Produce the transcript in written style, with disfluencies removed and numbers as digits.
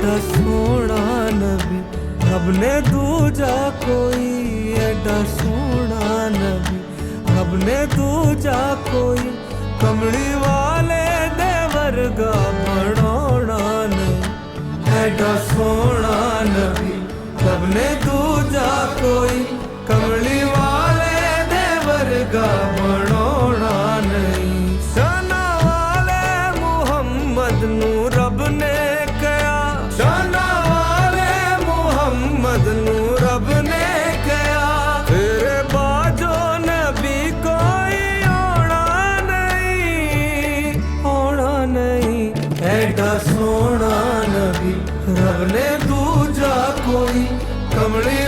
एडा सोना नबी रब ने दूजा कोई, एडा सोना नबी रब ने दूजा कोई, कमली वाले दे वर्गा बनाना नहीं। एडा सोना नबी रब ने दूजा कोई, कमली वाले दे वर्गा बनाना नहीं। शाना वाले मुहम्मद नू रब ने कहा, शाना वाले मुहम्मद नू रब ने कहा, तेरे बाजो नबी कोई होना नहीं, होना नहीं। एडा सोना नबी रब ने दूजा कोई, कमली